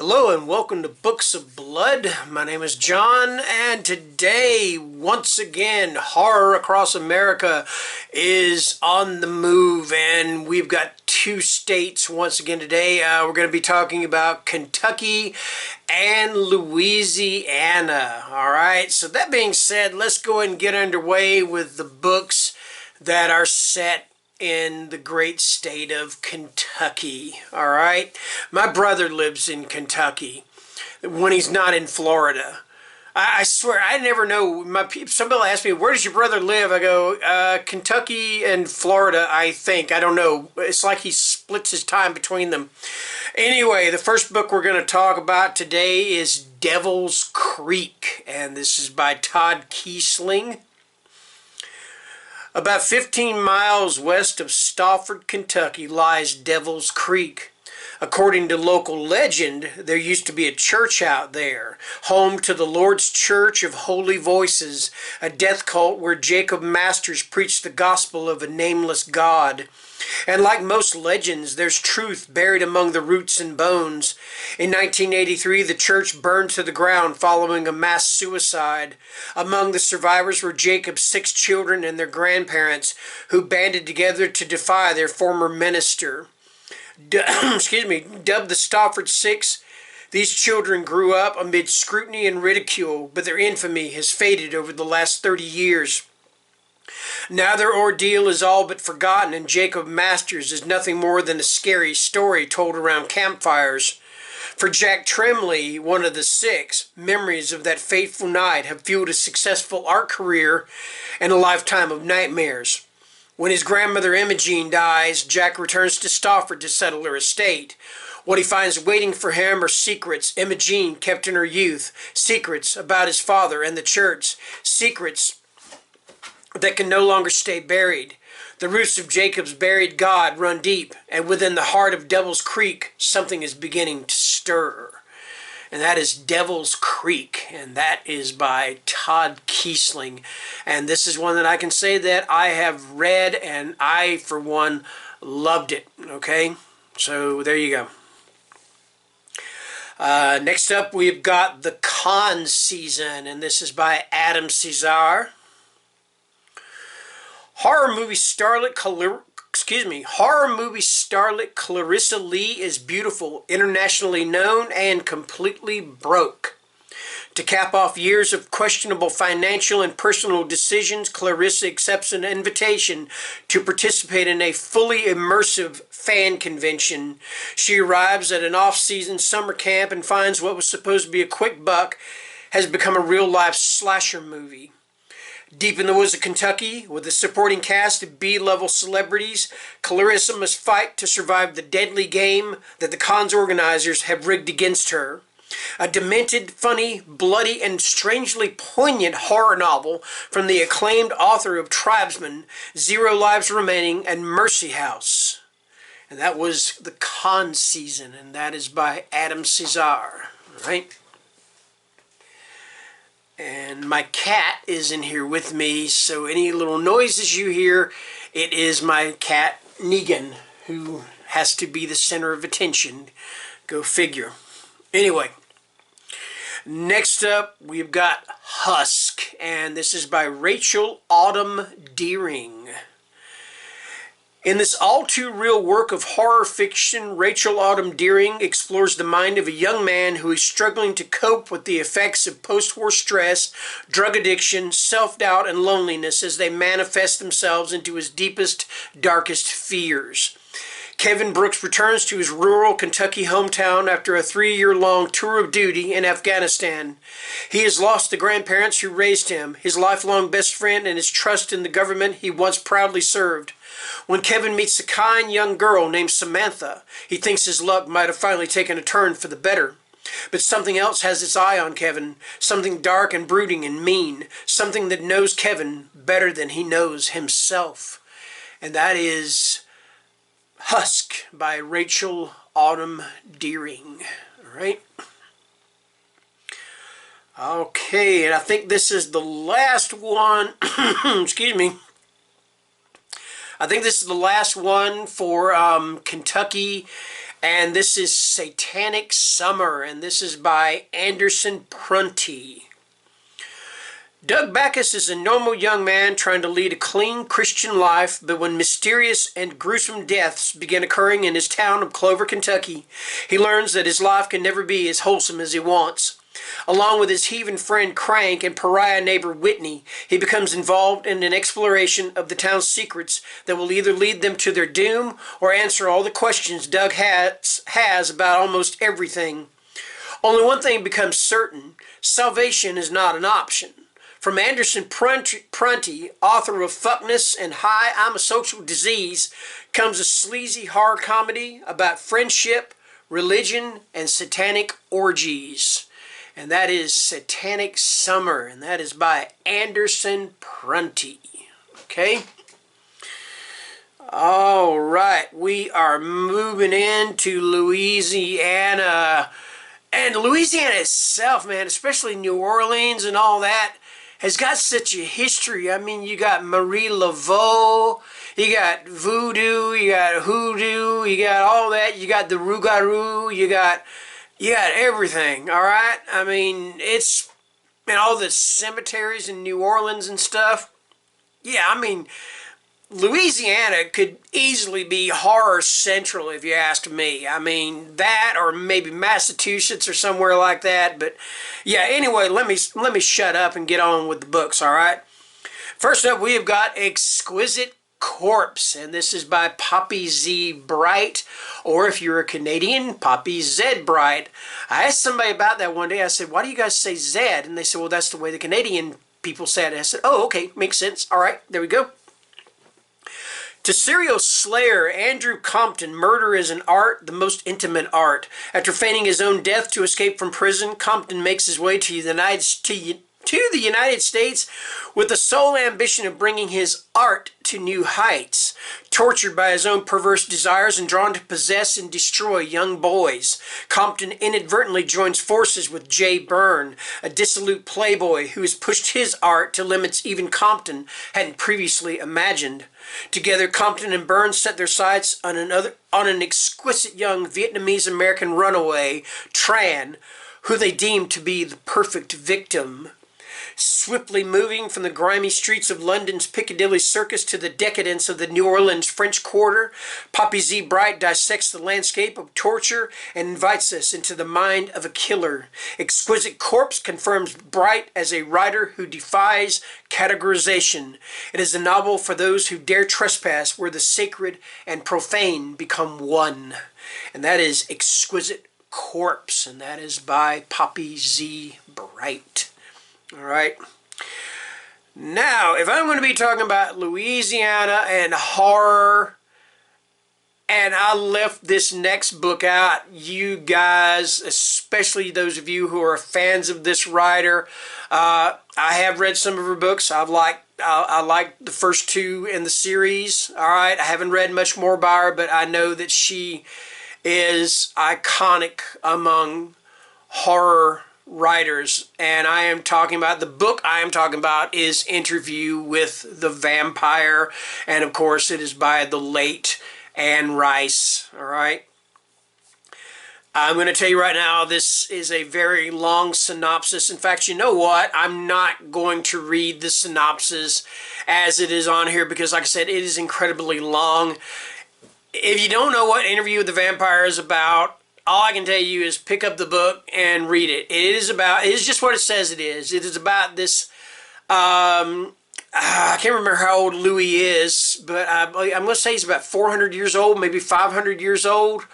Hello and welcome to Books of Blood. My name is John, and today, once again, horror across America is on the move, and we've got two states once again today. We're going to be talking about Kentucky and Louisiana. Alright, so that being said, let's go ahead and get underway with the books that are set in the great state of Kentucky. All right, my brother lives in Kentucky when he's not in Florida. I swear I never know. Somebody will ask me, where does your brother live? I go, Kentucky and Florida, I think. I don't know. It's like he splits his time between them. Anyway, the first book we're going to talk about today is Devil's Creek, and this is by Todd Keisling. About 15 miles west of Stafford, Kentucky, lies Devil's Creek. According to local legend, there used to be a church out there, home to the Lord's Church of Holy Voices, a death cult where Jacob Masters preached the gospel of a nameless God. And like most legends, there's truth buried among the roots and bones. In 1983, the church burned to the ground following a mass suicide. Among the survivors were Jacob's 6 children and their grandparents, who banded together to defy their former minister. Dubbed the Stafford Six, these children grew up amid scrutiny and ridicule, but their infamy has faded over the last 30 years. Now their ordeal is all but forgotten, and Jacob Masters is nothing more than a scary story told around campfires. For Jack Tremley, one of the 6, memories of that fateful night have fueled a successful art career and a lifetime of nightmares. When his grandmother Imogene dies, Jack returns to Stafford to settle her estate. What he finds waiting for him are secrets Imogene kept in her youth, secrets about his father and the church, secrets that can no longer stay buried. The roots of Jacob's buried God run deep, and within the heart of Devil's Creek, something is beginning to stir. And that is Devil's Creek, and that is by Todd Keisling. And this is one that I can say that I have read, and I, for one, loved it. Okay? So there you go. Next up, we've got The Con Season, and this is by Adam Cesar. Horror movie starlet Clarissa Lee is beautiful, internationally known, and completely broke. To cap off years of questionable financial and personal decisions, Clarissa accepts an invitation to participate in a fully immersive fan convention. She arrives at an off-season summer camp and finds what was supposed to be a quick buck has become a real-life slasher movie. Deep in the woods of Kentucky, with a supporting cast of B-level celebrities, Clarissa must fight to survive the deadly game that the con's organizers have rigged against her. A demented, funny, bloody, and strangely poignant horror novel from the acclaimed author of Tribesman, 0 Lives Remaining, and Mercy House. And that was The Con Season, and that is by Adam Cesar. All right? And my cat is in here with me, so any little noises you hear, it is my cat, Negan, who has to be the center of attention. Go figure. Anyway, next up, we've got Husk, and this is by Rachel Autumn Deering. In this all-too-real work of horror fiction, Rachel Autumn Deering explores the mind of a young man who is struggling to cope with the effects of post-war stress, drug addiction, self-doubt, and loneliness as they manifest themselves into his deepest, darkest fears. Kevin Brooks returns to his rural Kentucky hometown after a 3-year-long tour of duty in Afghanistan. He has lost the grandparents who raised him, his lifelong best friend, and his trust in the government he once proudly served. When Kevin meets a kind young girl named Samantha, he thinks his luck might have finally taken a turn for the better. But something else has its eye on Kevin, something dark and brooding and mean, something that knows Kevin better than he knows himself. And that is Husk by Rachel Autumn Deering. All right. Okay, and I think this is the last one. Excuse me. I think this is the last one for Kentucky And this is Satanic Summer, and this is by Anderson Prunty. Doug Backus is a normal young man trying to lead a clean Christian life, but when mysterious and gruesome deaths begin occurring in his town of Clover, Kentucky, he learns that his life can never be as wholesome as he wants. Along with his heathen friend Crank and pariah neighbor Whitney, he becomes involved in an exploration of the town's secrets that will either lead them to their doom or answer all the questions Doug has about almost everything. Only one thing becomes certain: salvation is not an option. From Anderson Prunty, author of Fuckness and Hi, I'm a Social Disease, comes a sleazy horror comedy about friendship, religion, and satanic orgies. And that is Satanic Summer, and that is by Anderson Prunty. Okay? All right, we are moving into Louisiana. And Louisiana itself, man, especially New Orleans and all that, has got such a history. I mean, you got Marie Laveau, you got voodoo, you got hoodoo, you got all that, you got the rougarou, you got everything, all right? I mean, it's, and all the cemeteries in New Orleans and stuff. Yeah, I mean, Louisiana could easily be horror central if you ask me. I mean, that or maybe Massachusetts or somewhere like that. But yeah, anyway, let me shut up and get on with the books, all right? First up, we have got Exquisite Corpse, and this is by Poppy Z. Bright, or if you're a Canadian, Poppy Z. Bright. I asked somebody about that one day. I said, why do you guys say Z? And they said, well, that's the way the Canadian people said it. I said, oh, okay, makes sense. All right, there we go. To serial slayer Andrew Compton, murder is an art, the most intimate art. After feigning his own death to escape from prison, Compton makes his way to the United States with the sole ambition of bringing his art to new heights. Tortured by his own perverse desires and drawn to possess and destroy young boys, Compton inadvertently joins forces with Jay Byrne, a dissolute playboy who has pushed his art to limits even Compton hadn't previously imagined. Together, Compton and Byrne set their sights on an exquisite young Vietnamese-American runaway, Tran, who they deemed to be the perfect victim. Swiftly moving from the grimy streets of London's Piccadilly Circus to the decadence of the New Orleans French Quarter, Poppy Z. Bright dissects the landscape of torture and invites us into the mind of a killer. Exquisite Corpse confirms Bright as a writer who defies categorization. It is a novel for those who dare trespass where the sacred and profane become one. And that is Exquisite Corpse, and that is by Poppy Z. Bright. All right. Now, if I'm going to be talking about Louisiana and horror, and I left this next book out, you guys, especially those of you who are fans of this writer, I have read some of her books. I like the first two in the series. All right. I haven't read much more by her, but I know that she is iconic among horror writers, and I am talking about, the book I am talking about is Interview with the Vampire, and of course it is by the late Anne Rice. All right, I'm going to tell you right now, this is a very long synopsis. In fact, you know what? I'm not going to read the synopsis as it is on here because, like I said, it is incredibly long. If you don't know what Interview with the Vampire is about, all I can tell you is pick up the book and read it. It is just what it says it is. It is about this, I can't remember how old Louis is, but I'm going to say he's about 400 years old, maybe 500 years old.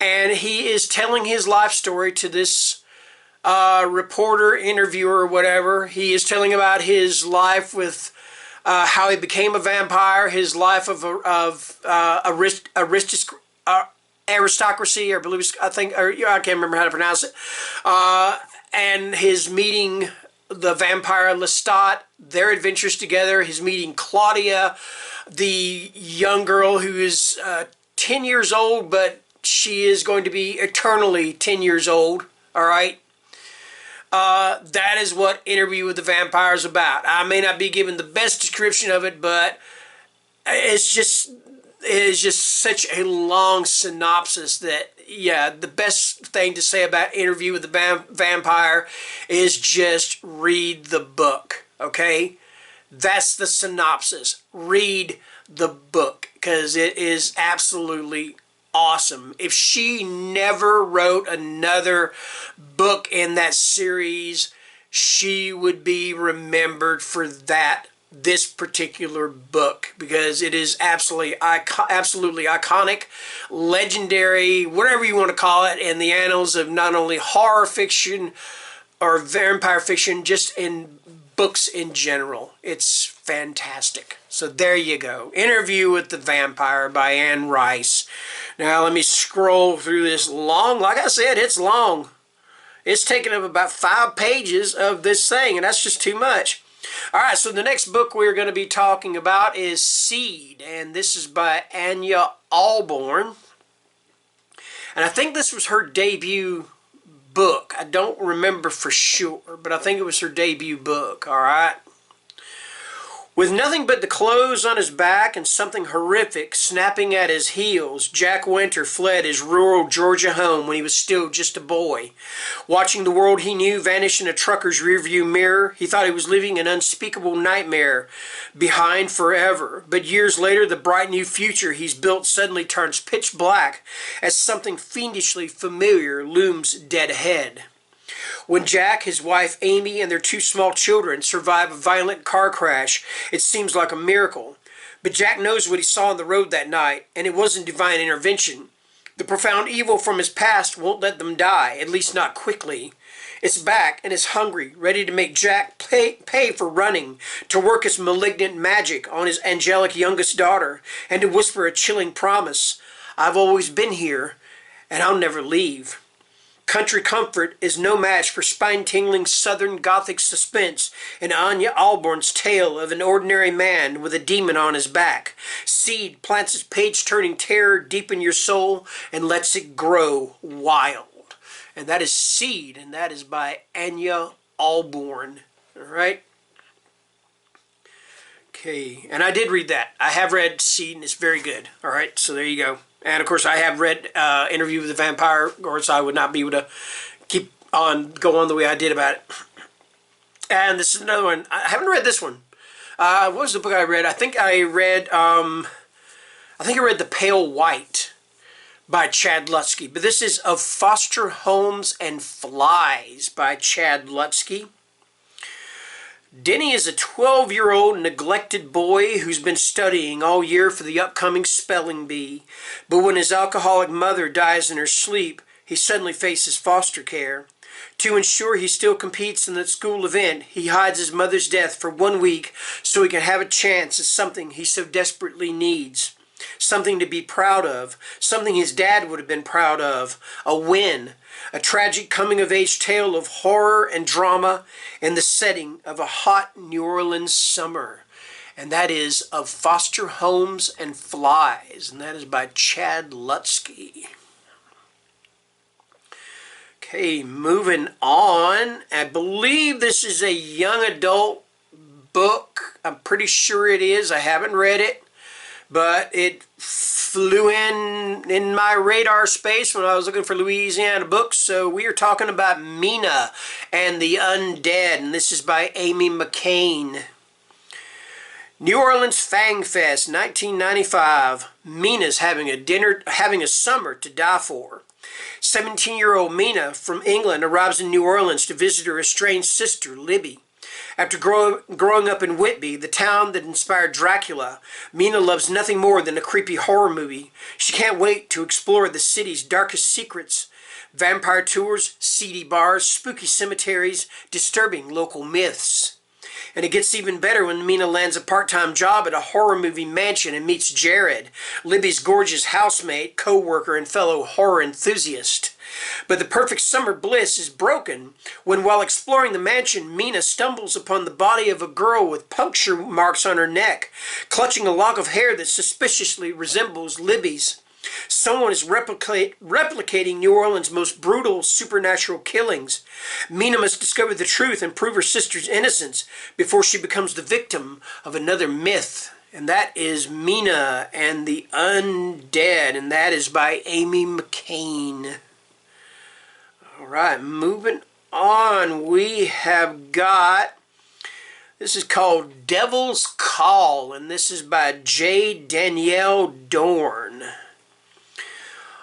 And he is telling his life story to this reporter, interviewer, whatever. He is telling about his life with how he became a vampire, his life of aristocracy, or I can't remember how to pronounce it, and his meeting the vampire Lestat, their adventures together, his meeting Claudia, the young girl who is 10 years old, but she is going to be eternally 10 years old, all right? That is what Interview with the Vampire is about. I may not be giving the best description of it, but it's just, it is just such a long synopsis that, yeah, the best thing to say about Interview with the Vampire is just read the book, okay? That's the synopsis. Read the book, because it is absolutely awesome. If she never wrote another book in that series, she would be remembered for this particular book, because it is absolutely iconic, legendary, whatever you want to call it, in the annals of not only horror fiction or vampire fiction, just in books in general. It's fantastic. So there you go. Interview with the Vampire by Anne Rice. Now let me scroll through this long. Like I said, it's long. It's taken up about 5 pages of this thing, and that's just too much. All right, so the next book we're going to be talking about is Seed, and this is by Anya Alborn. And I think this was her debut book. I don't remember for sure, but I think it was her debut book, all right? With nothing but the clothes on his back and something horrific snapping at his heels, Jack Winter fled his rural Georgia home when he was still just a boy. Watching the world he knew vanish in a trucker's rearview mirror, he thought he was living an unspeakable nightmare behind forever. But years later, the bright new future he's built suddenly turns pitch black as something fiendishly familiar looms dead ahead. When Jack, his wife Amy, and their 2 small children survive a violent car crash, it seems like a miracle. But Jack knows what he saw on the road that night, and it wasn't divine intervention. The profound evil from his past won't let them die, at least not quickly. It's back and is hungry, ready to make Jack pay for running, to work its malignant magic on his angelic youngest daughter, and to whisper a chilling promise. I've always been here, and I'll never leave. Country comfort is no match for spine-tingling Southern Gothic suspense in Anya Alborn's tale of an ordinary man with a demon on his back. Seed plants its page-turning terror deep in your soul and lets it grow wild. And that is Seed, and that is by Anya Alborn. All right? Okay, and I did read that. I have read Seed, and it's very good. All right, so there you go. And, of course, I have read Interview with the Vampire, or else I would not be able to go on the way I did about it. And this is another one. I haven't read this one. What was the book I read? I think I read The Pale White by Chad Lutsky. But this is Of Foster Homes and Flies by Chad Lutsky. Denny is a 12-year-old neglected boy who's been studying all year for the upcoming spelling bee. But when his alcoholic mother dies in her sleep, he suddenly faces foster care. To ensure he still competes in the school event, he hides his mother's death for 1 week so he can have a chance at something he so desperately needs. Something to be proud of, something his dad would have been proud of, a win. A tragic coming-of-age tale of horror and drama in the setting of a hot New Orleans summer. And that is Of Foster Homes and Flies. And that is by Chad Lutsky. Okay, moving on. I believe this is a young adult book. I'm pretty sure it is. I haven't read it. But it flew in my radar space when I was looking for Louisiana books. So we are talking about Mina and the Undead, and this is by Amy McCain. New Orleans Fang Fest, 1995. Mina's having a summer to die for. 17-year-old Mina from England arrives in New Orleans to visit her estranged sister, Libby. After growing up in Whitby, the town that inspired Dracula, Mina loves nothing more than a creepy horror movie. She can't wait to explore the city's darkest secrets. Vampire tours, seedy bars, spooky cemeteries, disturbing local myths. And it gets even better when Mina lands a part-time job at a horror movie mansion and meets Jared, Libby's gorgeous housemate, co-worker, and fellow horror enthusiast. But the perfect summer bliss is broken when, while exploring the mansion, Mina stumbles upon the body of a girl with puncture marks on her neck, clutching a lock of hair that suspiciously resembles Libby's. Someone is replicating New Orleans' most brutal supernatural killings. Mina must discover the truth and prove her sister's innocence before she becomes the victim of another myth And that is Mina and the Undead, and that is by Amy McCain. Alright, moving on, we have got, this is called Devil's Call, and this is by J. Danielle Dorn.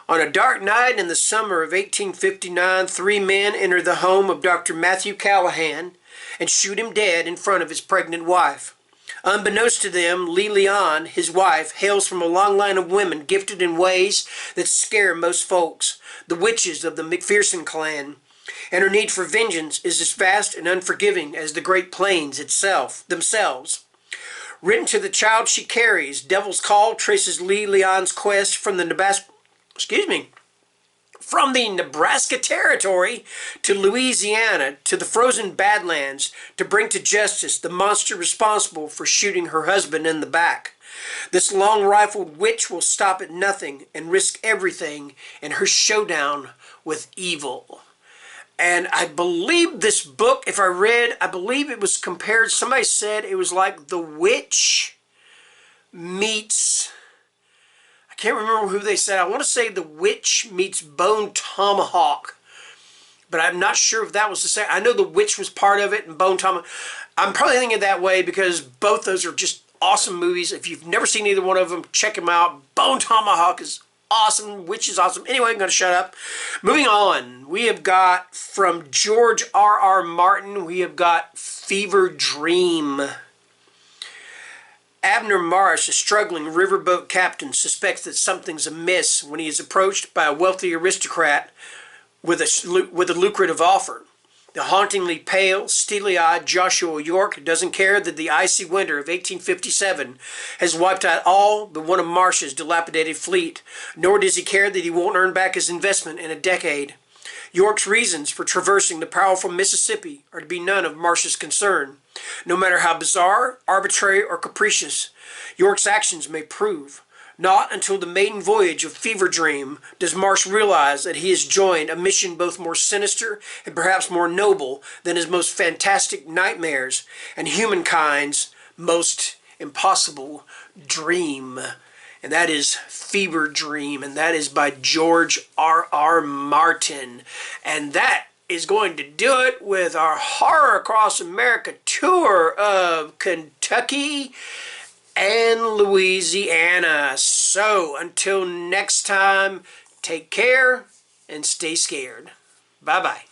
On a dark night in the summer of 1859, 3 men enter the home of Dr. Matthew Callahan and shoot him dead in front of his pregnant wife. Unbeknownst to them, Lilian, his wife, hails from a long line of women gifted in ways that scare most folks, the witches of the McPherson clan, and her need for vengeance is as vast and unforgiving as the Great Plains themselves. Written to the child she carries, Devil's Call traces Lilian's quest from the Nebraska Territory to Louisiana to the frozen Badlands to bring to justice the monster responsible for shooting her husband in the back. This long-rifled witch will stop at nothing and risk everything in her showdown with evil. And I believe this book, I believe it was compared, somebody said it was like The Witch meets, I can't remember who they said. I want to say The Witch meets Bone Tomahawk, but I'm not sure if that was the same. I know The Witch was part of it and Bone Tomahawk. I'm probably thinking that way because both those are just awesome movies. If you've never seen either one of them, check them out. Bone Tomahawk is awesome. Witch is awesome. Anyway, I'm going to shut up. Moving on, we have got from George R.R. Martin, we have got Fever Dream. Abner Marsh, a struggling riverboat captain, suspects that something's amiss when he is approached by a wealthy aristocrat with a lucrative offer. The hauntingly pale, steely-eyed Joshua York doesn't care that the icy winter of 1857 has wiped out all but one of Marsh's dilapidated fleet, nor does he care that he won't earn back his investment in a decade. York's reasons for traversing the powerful Mississippi are to be none of Marsh's concern. No matter how bizarre, arbitrary, or capricious York's actions may prove, not until the maiden voyage of Fever Dream does Marsh realize that he has joined a mission both more sinister and perhaps more noble than his most fantastic nightmares and humankind's most impossible dream. And that is Fever Dream, and that is by George R.R. Martin. And that is going to do it with our Horror Across America tour of Kentucky and Louisiana. So until next time, take care and stay scared. Bye-bye.